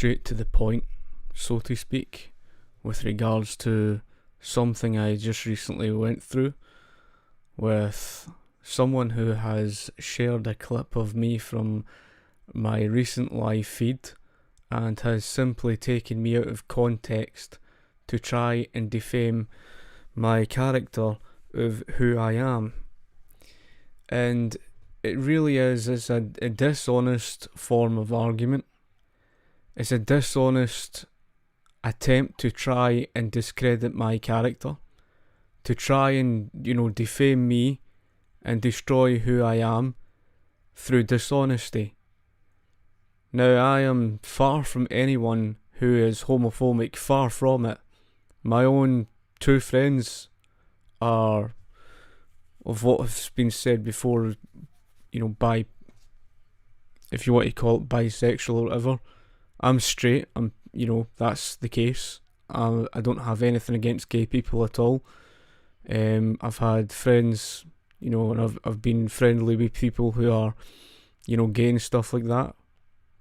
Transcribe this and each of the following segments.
straight to the point, so to speak, with regards to something I just recently went through with someone who has shared a clip of me from my recent live feed and has simply taken me out of context to try and defame my character of who I am. And it really is a dishonest form of argument. It's a dishonest attempt to try and discredit my character, to try and, defame me and destroy who I am through dishonesty. Now, I am far from anyone who is homophobic, far from it. My own two friends are, of what has been said before, if you want to call it bisexual or whatever. I'm straight, that's the case. I don't have anything against gay people at all. I've had friends, and I've been friendly with people who are, gay and stuff like that.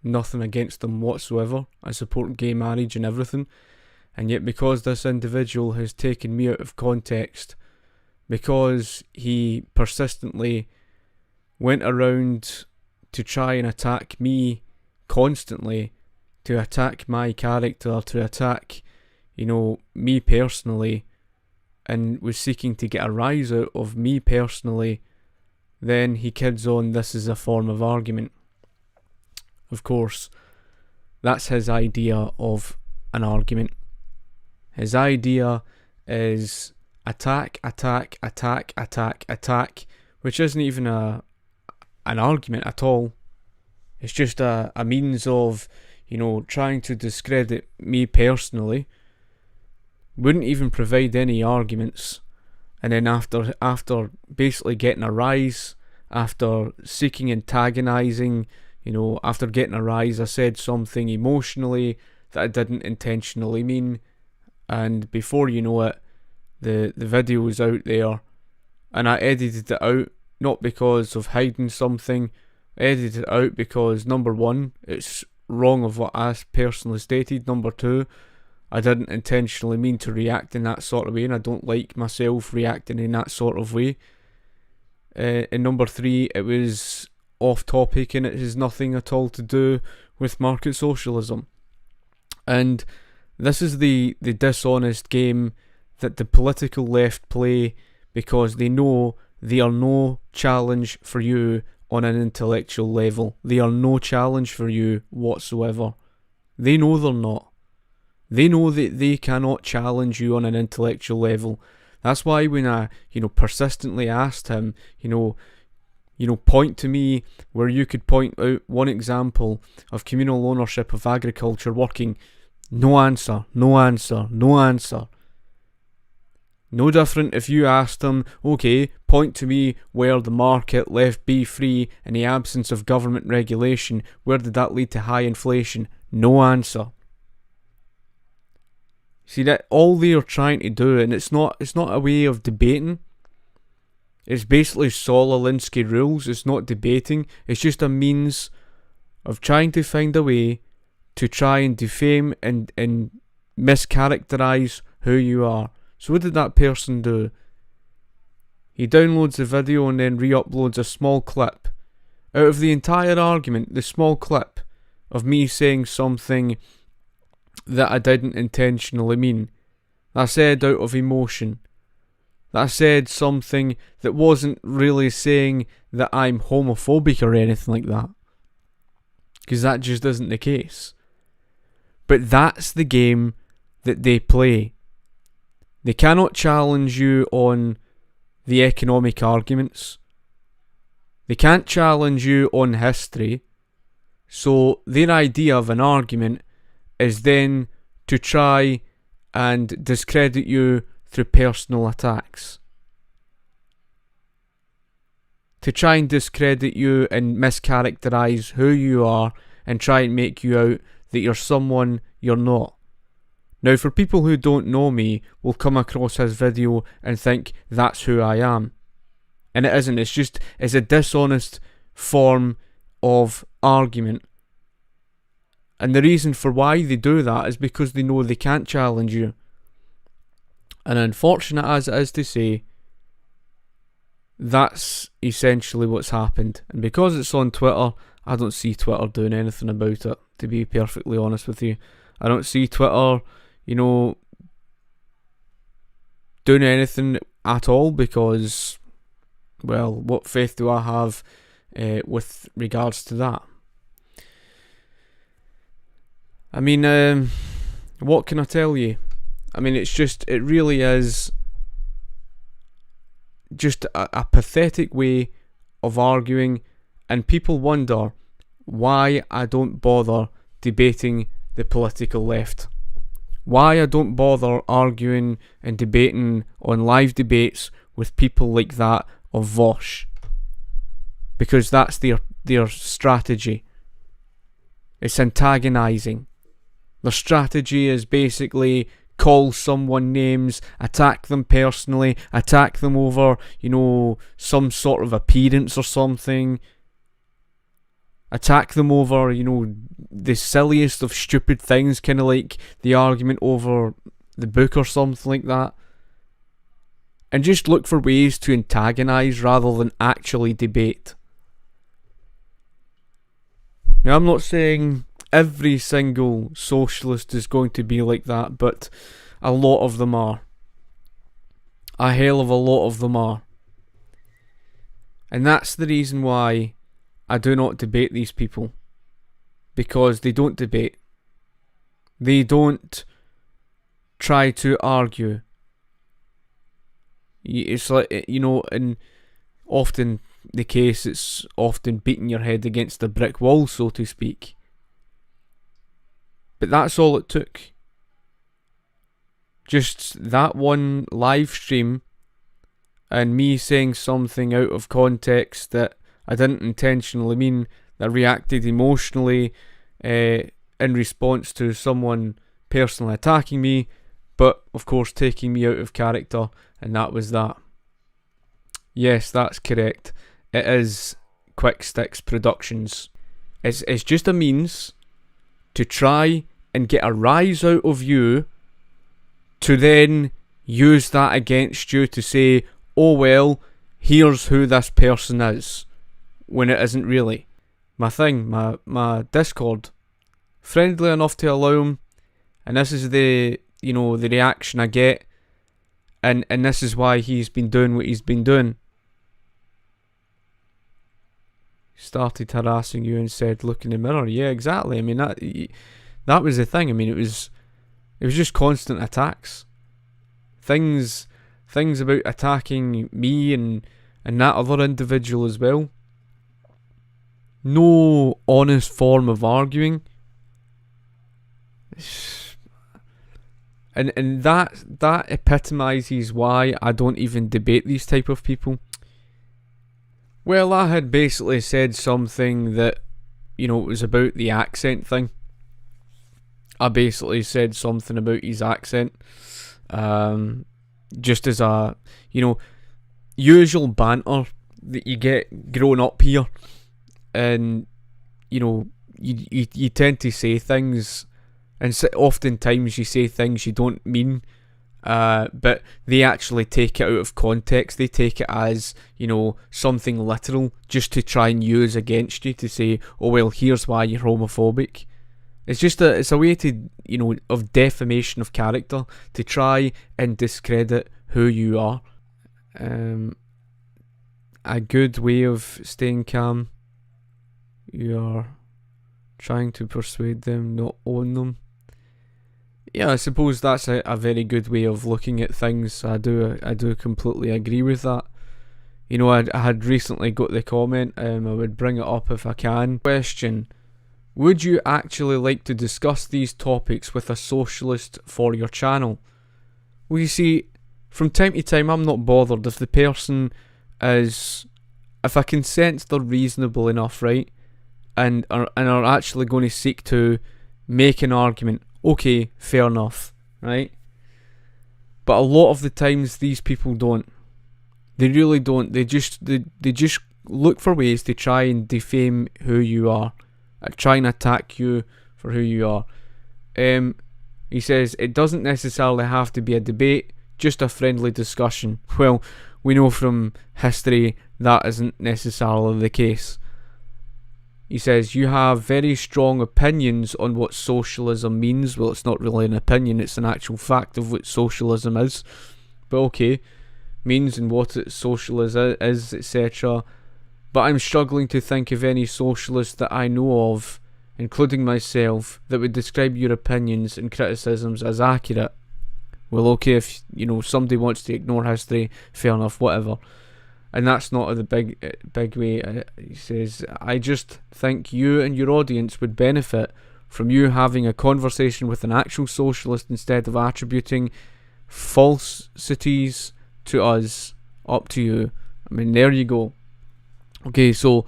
Nothing against them whatsoever. I support gay marriage and everything. And yet because this individual has taken me out of context, because he persistently went around to try and attack me constantly, to attack my character, to attack, me personally, and was seeking to get a rise out of me personally, then he kids on this is a form of argument. Of course, that's his idea of an argument. His idea is attack, attack, attack, attack, attack, which isn't even an argument at all. It's just a means of, trying to discredit me personally. Wouldn't even provide any arguments. And then after basically getting a rise, after seeking antagonising, after getting a rise, I said something emotionally that I didn't intentionally mean. And before you know it, the video was out there, and I edited it out, not because of hiding something. I edited it out because, number one, it's wrong of what I personally stated. Number two, I didn't intentionally mean to react in that sort of way, and I don't like myself reacting in that sort of way. And number three, it was off topic and it has nothing at all to do with market socialism. And this is the dishonest game that the political left play, because they know they are no challenge for you on an intellectual level. They are no challenge for you whatsoever. They know they're not. They know that they cannot challenge you on an intellectual level. That's why when I, persistently asked him, point to me where you could point out one example of communal ownership of agriculture working. No answer, no answer, no answer. No different if you asked him, okay, point to me where the market left be free in the absence of government regulation. Where did that lead to high inflation? No answer. See, that all they are trying to do, and it's not a way of debating. It's basically Saul Alinsky rules. It's not debating. It's just a means of trying to find a way to try and defame and mischaracterize who you are. So what did that person do? He downloads the video and then re-uploads a small clip. Out of the entire argument, the small clip of me saying something that I didn't intentionally mean. That I said out of emotion. That I said something that wasn't really saying that I'm homophobic or anything like that. Because that just isn't the case. But that's the game that they play. They cannot challenge you on the economic arguments. They can't challenge you on history. So their idea of an argument is then to try and discredit you through personal attacks. To try and discredit you and mischaracterize who you are and try and make you out that you're someone you're not. Now, for people who don't know me, will come across his video and think that's who I am. And it isn't. It's a dishonest form of argument. And the reason for why they do that is because they know they can't challenge you. And unfortunate as it is to say, that's essentially what's happened. And because it's on Twitter, I don't see Twitter doing anything about it, to be perfectly honest with you. I don't see Twitter, doing anything at all because, well, what faith do I have with regards to that? I mean, what can I tell you? I mean, it really is just a pathetic way of arguing, and people wonder why I don't bother debating the political left. Why I don't bother arguing and debating on live debates with people like that of Vosh. Because that's their strategy. It's antagonising. Their strategy is basically call someone names, attack them personally, attack them over, some sort of appearance or something. Attack them over, the silliest of stupid things, kind of like the argument over the book or something like that. And just look for ways to antagonise rather than actually debate. Now, I'm not saying every single socialist is going to be like that, but a lot of them are. A hell of a lot of them are. And that's the reason why I do not debate these people. Because they don't debate. They don't try to argue. It's like, and often the case, it's often beating your head against a brick wall, so to speak. But that's all it took. Just that one live stream and me saying something out of context that I didn't intentionally mean, that reacted emotionally in response to someone personally attacking me, but of course taking me out of character, and that was that. Yes, that's correct. It is Quick Sticks Productions. It's just a means to try and get a rise out of you to then use that against you to say, oh well, here's who this person is, when it isn't really. My Discord, friendly enough to allow him, and this is the reaction I get, and this is why he's been doing what he's been doing. Started harassing you and said, look in the mirror. Yeah, exactly. I mean, that was the thing. I mean, it was just constant attacks. Things about attacking me and that other individual as well. No honest form of arguing. And that epitomises why I don't even debate these type of people. Well, I had basically said something that, it was about the accent thing. I basically said something about his accent. Just as a, usual banter that you get growing up here. And, you tend to say things, and oftentimes you say things you don't mean. But they actually take it out of context. They take it as, something literal, just to try and use against you to say, oh well, here's why you're homophobic. It's a way to, of defamation of character, to try and discredit who you are. A good way of staying calm. You're trying to persuade them, not own them. Yeah, I suppose that's a very good way of looking at things. I do completely agree with that. I had recently got the comment, I would bring it up if I can. Question: would you actually like to discuss these topics with a socialist for your channel? Well, you see, from time to time I'm not bothered if the person is, if I can sense they're reasonable enough, right? And are actually going to seek to make an argument. Okay, fair enough, right? But a lot of the times these people don't. They really don't. They just look for ways to try and defame who you are, try and attack you for who you are. He says, it doesn't necessarily have to be a debate, just a friendly discussion. Well, we know from history that isn't necessarily the case. He says, you have very strong opinions on what socialism means. Well, it's not really an opinion, it's an actual fact of what socialism is. But okay, means and what socialism is, etc. But I'm struggling to think of any socialist that I know of, including myself, that would describe your opinions and criticisms as accurate. Well, okay, if somebody wants to ignore history, fair enough, whatever. And that's not the big way. He says, I just think you and your audience would benefit from you having a conversation with an actual socialist instead of attributing falsities to us. Up to you. I mean, there you go. Okay, so,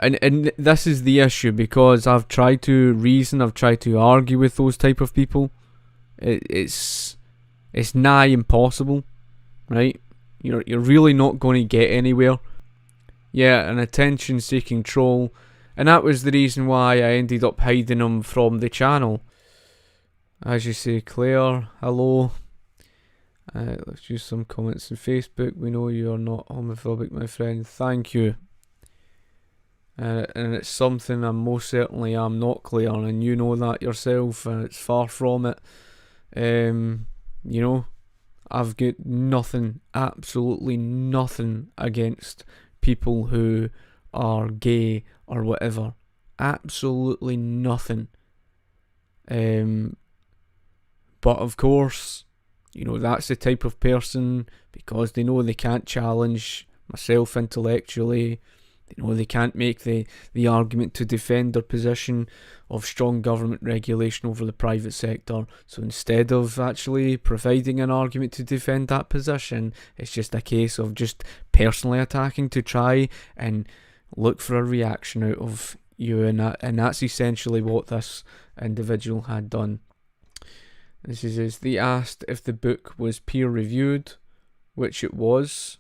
and this is the issue, because I've tried to reason, I've tried to argue with those type of people. It's nigh impossible, right? You're really not going to get anywhere. Yeah, an attention-seeking troll, and that was the reason why I ended up hiding him from the channel. As you say, Claire, hello. Let's use some comments on Facebook. We know you are not homophobic, my friend. Thank you. And it's something I most certainly am not, Claire, and you know that yourself, and it's far from it. I've got nothing, absolutely nothing against people who are gay or whatever. Absolutely nothing. But of course, that's the type of person, because they know they can't challenge myself intellectually. They know they can't make the argument to defend their position of strong government regulation over the private sector. So instead of actually providing an argument to defend that position, it's just a case of just personally attacking to try and look for a reaction out of you, and that's essentially what this individual had done. This is, they asked if the book was peer reviewed, which it was.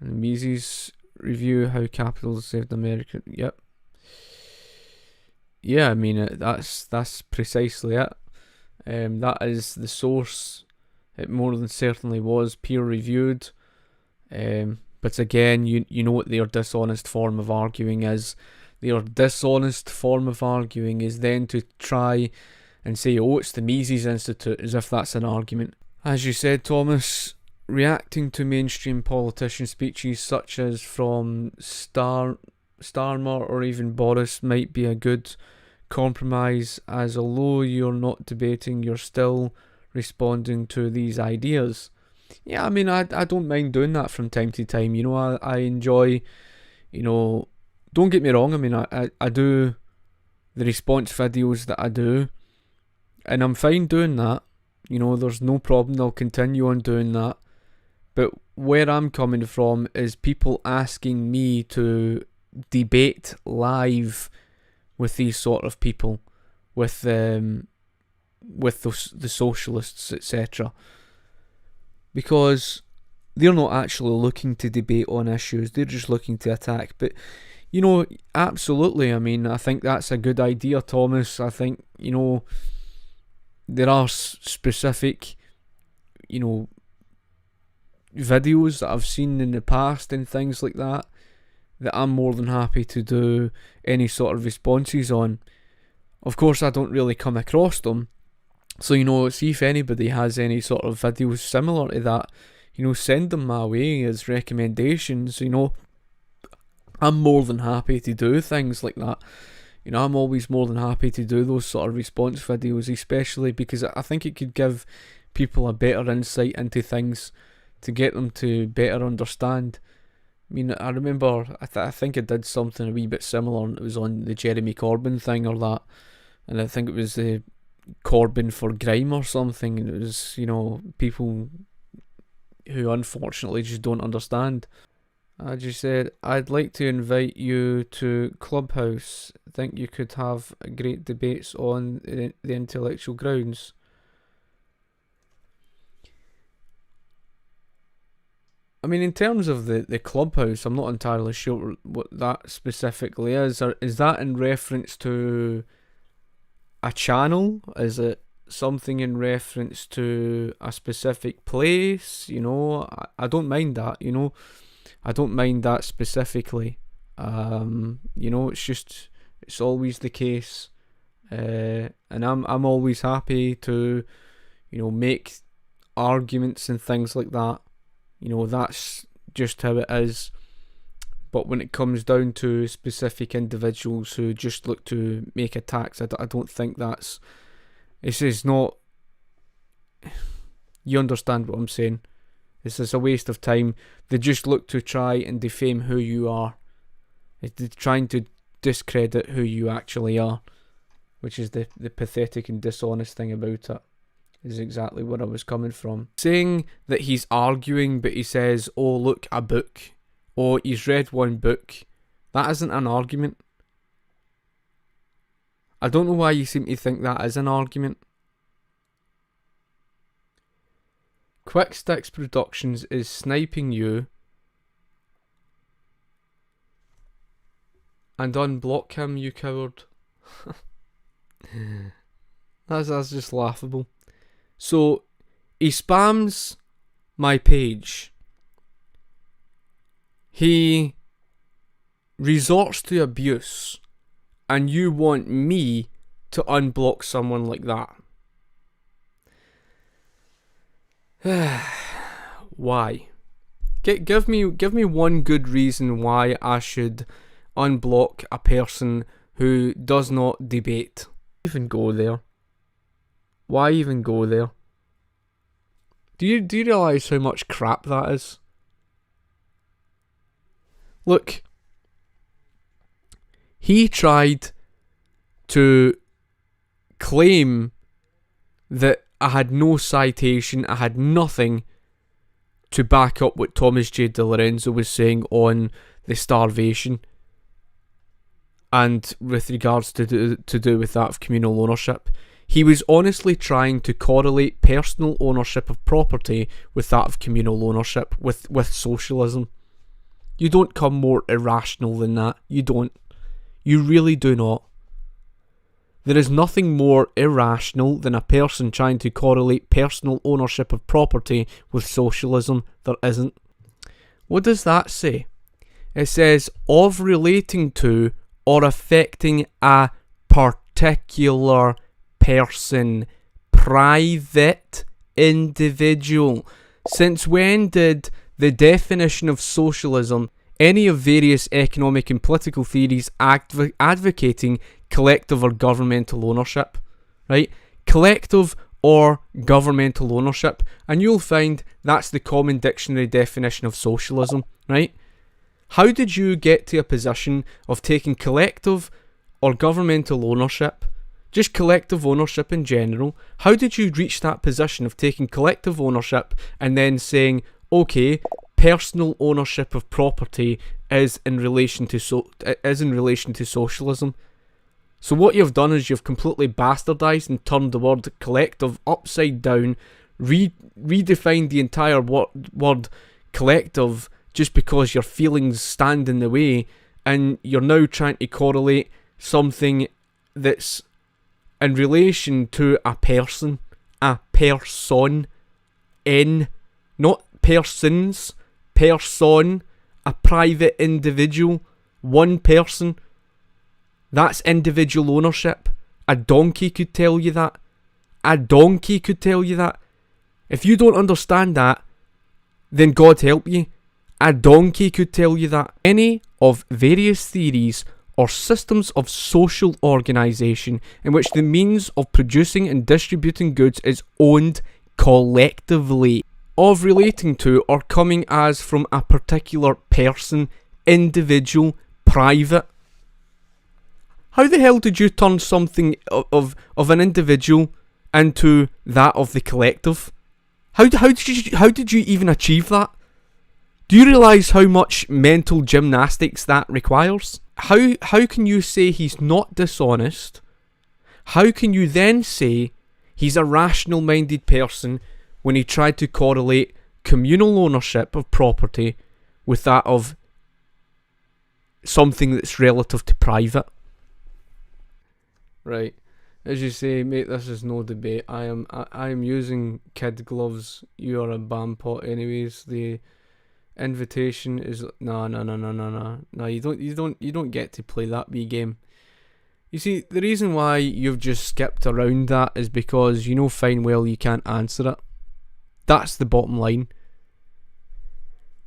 And Mises review how capitalism saved America. Yep. Yeah, I mean, that's precisely it. That is the source. It more than certainly was peer reviewed. But again, you know what their dishonest form of arguing is. Their dishonest form of arguing is then to try and say, oh, it's the Mises Institute, as if that's an argument. As you said, Thomas, reacting to mainstream politician speeches such as from Starmer or even Boris might be a good compromise, as although you're not debating, you're still responding to these ideas. Yeah, I mean, I don't mind doing that from time to time. I enjoy, don't get me wrong, I mean, I do the response videos that I do, and I'm fine doing that. There's no problem, I'll continue on doing that. But where I'm coming from is people asking me to debate live with these sort of people, with the socialists, etc. Because they're not actually looking to debate on issues, they're just looking to attack. But, absolutely, I mean, I think that's a good idea, Thomas. I think, there are specific, videos that I've seen in the past and things like that I'm more than happy to do any sort of responses on. Of course, I don't really come across them, so see if anybody has any sort of videos similar to that, send them my way as recommendations. I'm more than happy to do things like that. I'm always more than happy to do those sort of response videos, especially because I think it could give people a better insight into things, to get them to better understand. I mean, I remember, I think I did something a wee bit similar, and it was on the Jeremy Corbyn thing or that, and I think it was the Corbyn for Grime or something, and it was, people who unfortunately just don't understand. As you said, I'd like to invite you to Clubhouse. I think you could have great debates on the intellectual grounds. I mean, in terms of the Clubhouse, I'm not entirely sure what that specifically is. Or is that in reference to a channel? Is it something in reference to a specific place? I don't mind that, I don't mind that specifically. It's always the case. And I'm always happy to, make arguments and things like that. That's just how it is. But when it comes down to specific individuals who just look to make attacks, I don't think this is not, you understand what I'm saying. This is a waste of time. They just look to try and defame who you are. They're trying to discredit who you actually are, which is the pathetic and dishonest thing about it. Is exactly where I was coming from. Saying that he's arguing, but he says, oh, look, a book. Oh, he's read one book. That isn't an argument. I don't know why you seem to think that is an argument. Quick Sticks Productions is sniping you. And unblock him, you coward. That's just laughable. So, he spams my page. He resorts to abuse. And you want me to unblock someone like that. Why? Give me one good reason why I should unblock a person who does not debate. Even go there? Why even go there? Do you realise how much crap that is? Look, he tried to claim that I had no citation, I had nothing to back up what Thomas J. DiLorenzo was saying on the starvation and with regards to do with that of communal ownership. He was honestly trying to correlate personal ownership of property with that of communal ownership, with socialism. You don't come more irrational than that. You don't. You really do not. There is nothing more irrational than a person trying to correlate personal ownership of property with socialism. There isn't. What does that say? It says, of relating to or affecting a particular person, private individual. Since when did the definition of socialism, any of various economic and political theories advocating collective or governmental ownership, right? Collective or governmental ownership, and you'll find that's the common dictionary definition of socialism, right? How did you get to a position of taking collective or governmental ownership, just collective ownership in general? How did you reach that position of taking collective ownership and then saying, okay, personal ownership of property is in relation to socialism? So what you've done is you've completely bastardized and turned the word collective upside down, redefined the entire word collective just because your feelings stand in the way, and you're now trying to correlate something that's in relation to a person, not persons, person, a private individual, one person. That's individual ownership. A donkey could tell you that. If you don't understand that, then God help you. A donkey could tell you that. Any of various theories or systems of social organisation in which the means of producing and distributing goods is owned collectively, of relating to or coming as from a particular person, individual, private. How the hell did you turn something of an individual into that of the collective? How did you even achieve that? Do you realise how much mental gymnastics that requires? How can you say he's not dishonest? How can you then say he's a rational-minded person when he tried to correlate communal ownership of property with that of something that's relative to private? Right. As you say, mate, this is no debate. I am using kid gloves. You are a bam pot, anyways. The invitation is no. You don't get to play that wee game. You see, the reason why you've just skipped around that is because you know fine well you can't answer it. That's the bottom line.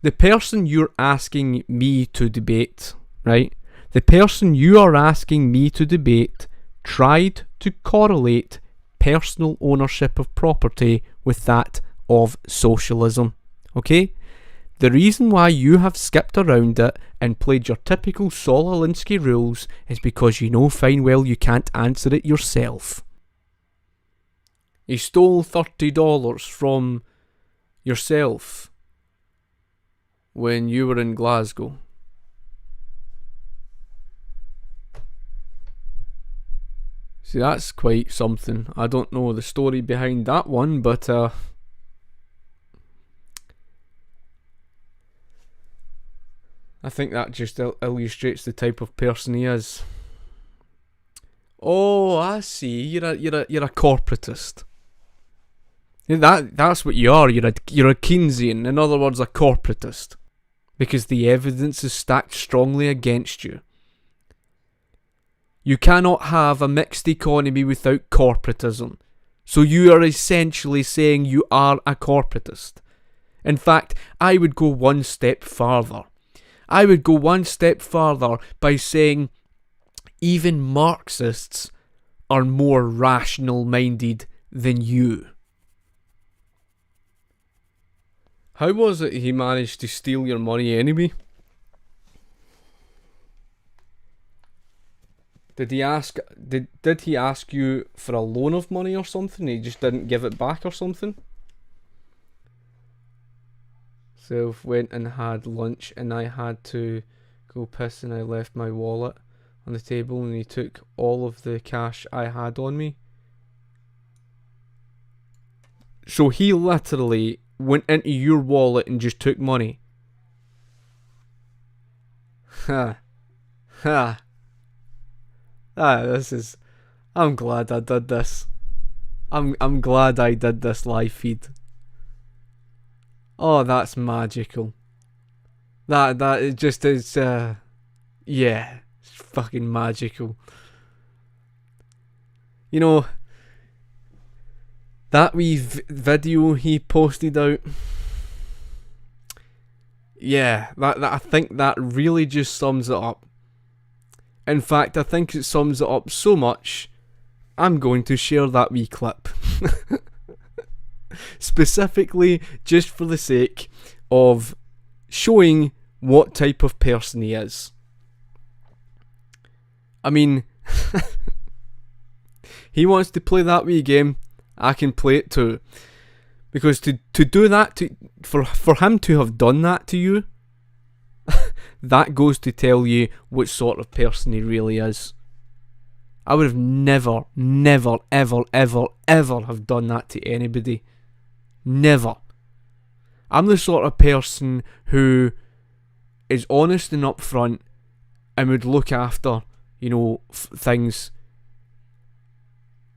The person you're asking me to debate, right? The person you are asking me to debate tried to correlate personal ownership of property with that of socialism. Okay? The reason why you have skipped around it and played your typical Saul Alinsky rules is because you know fine well you can't answer it yourself. He stole $30 from yourself when you were in Glasgow. See, that's quite something. I don't know the story behind that one, but I think that just illustrates the type of person he is. Oh, I see. You're a corporatist. That's what you are. You're a Keynesian. In other words, a corporatist. Because the evidence is stacked strongly against you. You cannot have a mixed economy without corporatism. So you are essentially saying you are a corporatist. In fact, I would go one step farther. I would go one step further by saying even Marxists are more rational-minded than you. How was it he managed to steal your money anyway? Did he ask you for a loan of money or something? He just didn't give it back or something? Self went and had lunch and I had to go piss and I left my wallet on the table and he took all of the cash I had on me. So he literally went into your wallet and just took money. Ha. Ha. I'm glad I did this. I'm glad I did this live feed. Oh, that's magical. That it just is, yeah, it's fucking magical. You know, that wee video he posted out, yeah, that I think that really just sums it up. In fact, I think it sums it up so much, I'm going to share that wee clip. Specifically, just for the sake of showing what type of person he is. I mean, he wants to play that wee game, I can play it too. Because to do that, for him to have done that to you, that goes to tell you what sort of person he really is. I would have never, ever have done that to anybody. Never. I'm the sort of person who is honest and upfront and would look after, you know, things.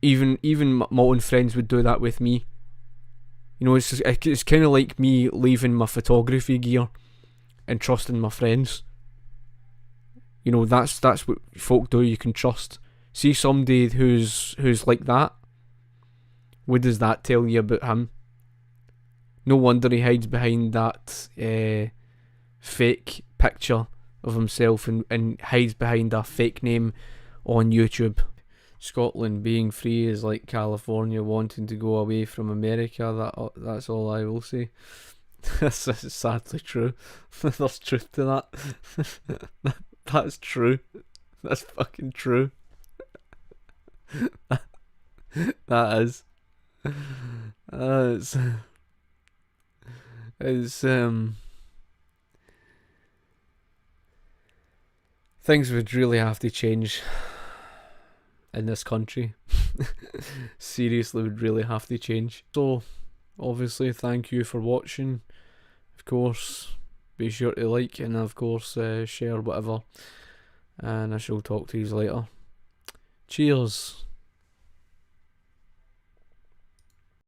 Even my own friends would do that with me. You know, it's kind of like me leaving my photography gear and trusting my friends. You know, that's what folk do. You can trust. See somebody who's like that. What does that tell you about him? No wonder he hides behind that fake picture of himself and hides behind a fake name on YouTube. Scotland being free is like California wanting to go away from America. That's all I will say. This is sadly true. There's truth to that. That's true. That's fucking true. That is. Things would really have to change in this country. Seriously, would really have to change. So, obviously, thank you for watching. Of course, be sure to like and of course share whatever. And I shall talk to you later. Cheers.